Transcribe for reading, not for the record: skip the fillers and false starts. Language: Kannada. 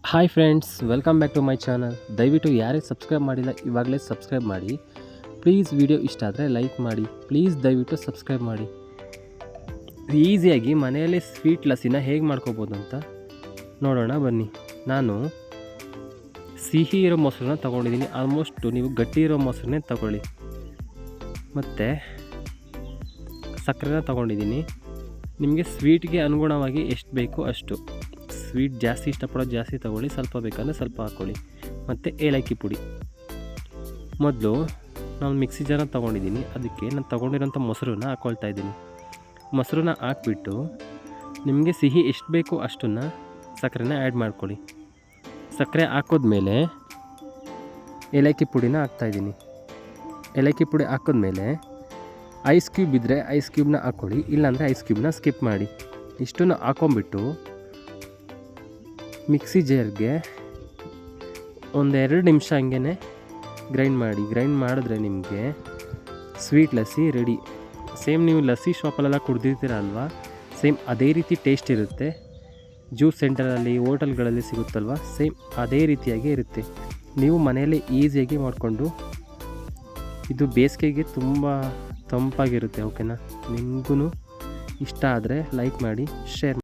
Hi friends, welcome back to my channel. ದಯವಿಟ್ಟು ಯಾರೇ ಸಬ್ಸ್ಕ್ರೈಬ್ ಮಾಡಿಲ್ಲ ಇವಾಗಲೇ ಸಬ್ಸ್ಕ್ರೈಬ್ ಮಾಡಿ. ಪ್ಲೀಸ್ ವಿಡಿಯೋ ಇಷ್ಟ ಆದರೆ ಲೈಕ್ ಮಾಡಿ. ಪ್ಲೀಸ್ ದಯವಿಟ್ಟು ಸಬ್ಸ್ಕ್ರೈಬ್ ಮಾಡಿ. ಈಸಿಯಾಗಿ ಮನೆಯಲ್ಲೇ ಸ್ವೀಟ್ ಲಸ್ಸಿನ ಹೇಗೆ ಮಾಡ್ಕೋಬೋದು ಅಂತ ನೋಡೋಣ ಬನ್ನಿ. ನಾನು ಸಿಹಿ ಇರೋ ಮೊಸರನ್ನ ತೊಗೊಂಡಿದ್ದೀನಿ. ಆಲ್ಮೋಸ್ಟು ನೀವು ಗಟ್ಟಿ ಇರೋ ಮೊಸರನ್ನೇ ತಗೊಳ್ಳಿ. ಮತ್ತು ಸಕ್ಕರೆನ ತೊಗೊಂಡಿದ್ದೀನಿ. ನಿಮಗೆ ಸ್ವೀಟ್ಗೆ ಅನುಗುಣವಾಗಿ ಎಷ್ಟು ಬೇಕೋ ಅಷ್ಟು. ಸ್ವೀಟ್ ಜಾಸ್ತಿ ಇಷ್ಟಪಡೋದು ಜಾಸ್ತಿ ತೊಗೊಳ್ಳಿ, ಸ್ವಲ್ಪ ಬೇಕಂದರೆ ಸ್ವಲ್ಪ ಹಾಕ್ಕೊಳ್ಳಿ. ಮತ್ತು ಏಲಕ್ಕಿ ಪುಡಿ. ಮೊದಲು ನಾನು ಮಿಕ್ಸಿ ಜಾರನ್ನ ತೊಗೊಂಡಿದ್ದೀನಿ. ಅದಕ್ಕೆ ನಾನು ತೊಗೊಂಡಿರೋಂಥ ಮೊಸರನ್ನ ಹಾಕ್ಕೊಳ್ತಾ ಇದ್ದೀನಿ. ಮೊಸರನ್ನ ಹಾಕ್ಬಿಟ್ಟು ನಿಮಗೆ ಸಿಹಿ ಎಷ್ಟು ಬೇಕೋ ಅಷ್ಟನ್ನು ಸಕ್ಕರೆನ ಆ್ಯಡ್ ಮಾಡ್ಕೊಳ್ಳಿ. ಸಕ್ಕರೆ ಹಾಕೋದ್ಮೇಲೆ ಏಲಕ್ಕಿ ಪುಡಿನ ಹಾಕ್ತಾಯಿದ್ದೀನಿ. ಏಲಕ್ಕಿ ಪುಡಿ ಹಾಕಿದ್ಮೇಲೆ ಐಸ್ ಕ್ಯೂಬ್ ಇದ್ದರೆ ಐಸ್ ಕ್ಯೂಬ್ನ ಹಾಕ್ಕೊಳ್ಳಿ, ಇಲ್ಲಾಂದರೆ ಐಸ್ ಕ್ಯೂಬ್ನ ಸ್ಕಿಪ್ ಮಾಡಿ. ಇಷ್ಟನ್ನು ಹಾಕೊಂಬಿಟ್ಟು ಮಿಕ್ಸಿ ಜಾರ್ಗೆ 1-2 ನಿಮಿಷ ಹಂಗೆ ಗ್ರೈಂಡ್ ಮಾಡಿ. ಗ್ರೈಂಡ್ ಮಾಡಿದ್ರೆ ನಿಮಗೆ ಸ್ವೀಟ್ ಲಸ್ಸಿ ರೆಡಿ. ಸೇಮ್ ನೀವು ಲಸ್ಸಿ ಶಾಪಲ್ಲೆಲ್ಲ ಕುಡ್ದಿರ್ತೀರ ಅಲ್ವಾ, ಸೇಮ್ ಅದೇ ರೀತಿ ಟೇಸ್ಟ್ ಇರುತ್ತೆ. ಜ್ಯೂಸ್ ಸೆಂಟರಲ್ಲಿ ಹೋಟೆಲ್ಗಳಲ್ಲಿ ಸಿಗುತ್ತಲ್ವ, ಸೇಮ್ ಅದೇ ರೀತಿಯಾಗಿ ಇರುತ್ತೆ. ನೀವು ಮನೆಯಲ್ಲೇ ಈಸಿಯಾಗಿ ಮಾಡಿಕೊಂಡು, ಇದು ಬೇಸಿಗೆಗೆ ತುಂಬ ತಂಪಾಗಿರುತ್ತೆ. ಓಕೆನಾ? ನಿಮಗೂ ಇಷ್ಟ ಆದರೆ ಲೈಕ್ ಮಾಡಿ, ಶೇರ್ ಮಾಡಿ.